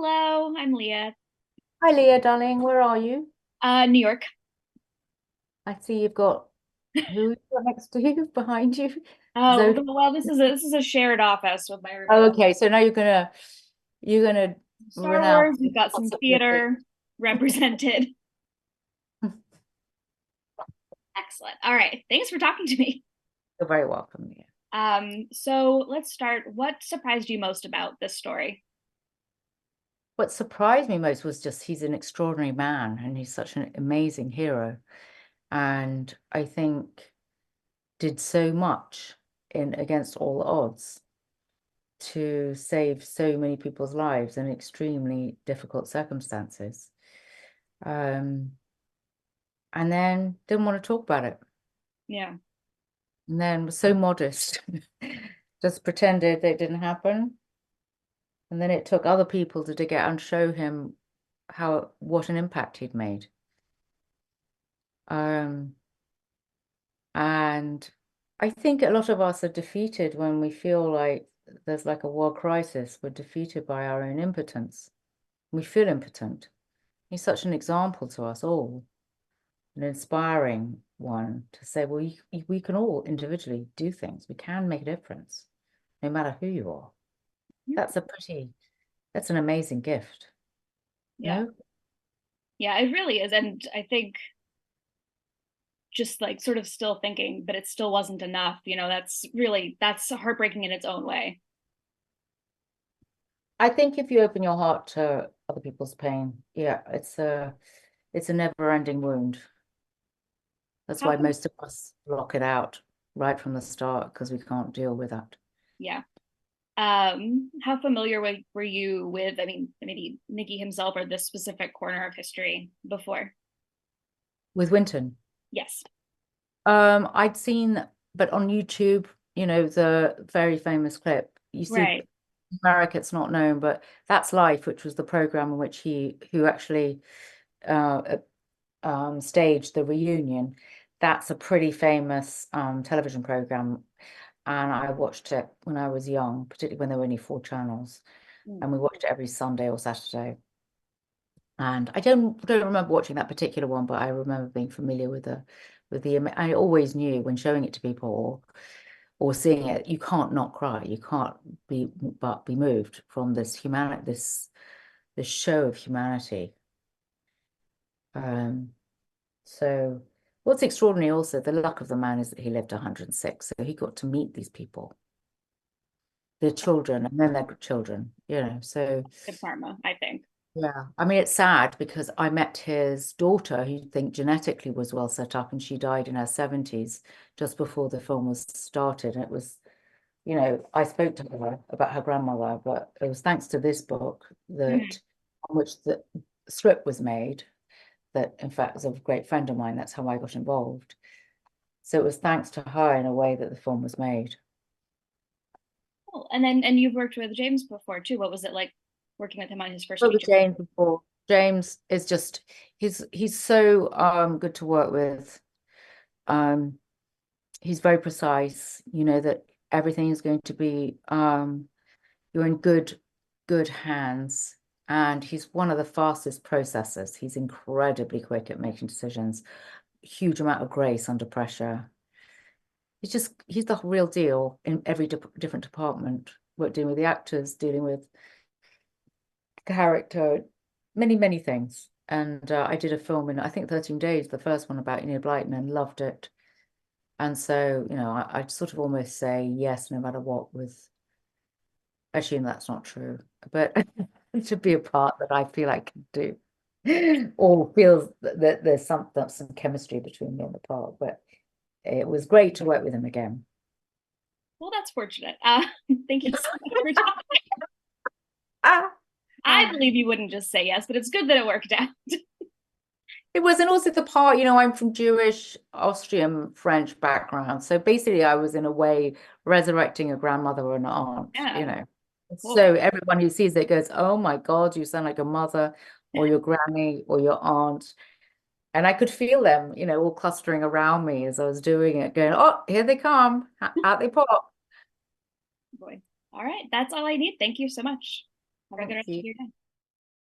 Hello, I'm Leah. Hi Leah, darling. Where are you? New York. I see you've got who you got next to you, behind you? Oh, Zoe. well, this is a shared office with my Oh, roommate. okay. So now you're gonna Star renounce Wars, we've got some possibility. theater represented. Excellent. All right. Thanks for talking to me. You're very welcome, Leah. So let's start. What surprised you most about this story? What surprised me most was just he's an extraordinary man and he's such an amazing hero. And I think did so much in against all odds to save so many people's lives in extremely difficult circumstances. Um, and then didn't want to talk about it. Yeah. And then was so modest, just pretended it didn't happen. And then it took other people to dig out and show him what an impact he'd made. Um, and I think a lot of us are defeated when we feel like there's like a world crisis. We're defeated by our own impotence. We feel impotent. He's such an example to us all, an inspiring one to say, well, we can all individually do things. We can make a difference, no matter who you are. That's a pretty, that's an amazing gift. Yeah. No? Yeah, it really is. And I think just like sort of still thinking, but it still wasn't enough. That's heartbreaking in its own way. I think if you open your heart to other people's pain, yeah, it's a never-ending wound. That's How, why most of us block it out right from the start because we can't deal with that. yeah. How familiar were you with, I mean, maybe Nicky himself or this specific corner of history before? With Winton, Yes. I'd seen, but on YouTube, the very famous clip. You see, Right. America, it's not known, but That's Life, which was the program in which who actually uh, staged the reunion. That's a pretty famous television program, and I watched it when I was young, particularly when there were only four channels, Mm. and we watched it every Sunday or Saturday. And I don't remember watching that particular one, but I remember being familiar with the. I always knew when showing it to people or seeing it, you can't not cry. You can't be moved from this show of humanity. Um, so what's extraordinary also, the luck of the man is that he lived 106. So he got to meet these people, their children, and then their children. So Good karma, I think. yeah, I mean, it's sad because I met his daughter, who you think genetically was well set up, and she died in her 70s just before the film was started. And it was, I spoke to her about her grandmother, but it was thanks to this book Mhm. that on which the script was made, that in fact was a great friend of mine. That's how I got involved. So it was thanks to her in a way that the film was made. Cool. And you've worked with James before too. What was it like working with him on his first But with feature? James before, James is just he's so good to work with. Um, he's very precise, that everything is going to be you're in good hands. And he's one of the fastest processors. He's incredibly quick at making decisions, huge amount of grace under pressure. He's the real deal in every different department. We're dealing with the actors, dealing with character, many things. And I did a film in, I think, 13 days, the first one about Enid Blyton, and loved it. And so, I'd sort of almost say yes, no matter what, with actually, that's not true, but to be a part that I feel I can do, or feels that there's some chemistry between me and the part. But it was great to work with him again. Well, that's fortunate. Thank you so much for talking. Ah, I believe you wouldn't just say yes, but it's good that it worked out. it was, and also the part, I'm from Jewish, Austrian, French background. So basically, I was in a way resurrecting a grandmother or an aunt. Yeah, So cool. everyone who sees it goes, "Oh my God, you sound like your mother or your granny or your aunt." And I could feel them, all clustering around me as I was doing it, going, "Oh, here they come. Out they pop." Boy. All right, that's all I need. Thank you so much. Have a good Thank rest of you. your day.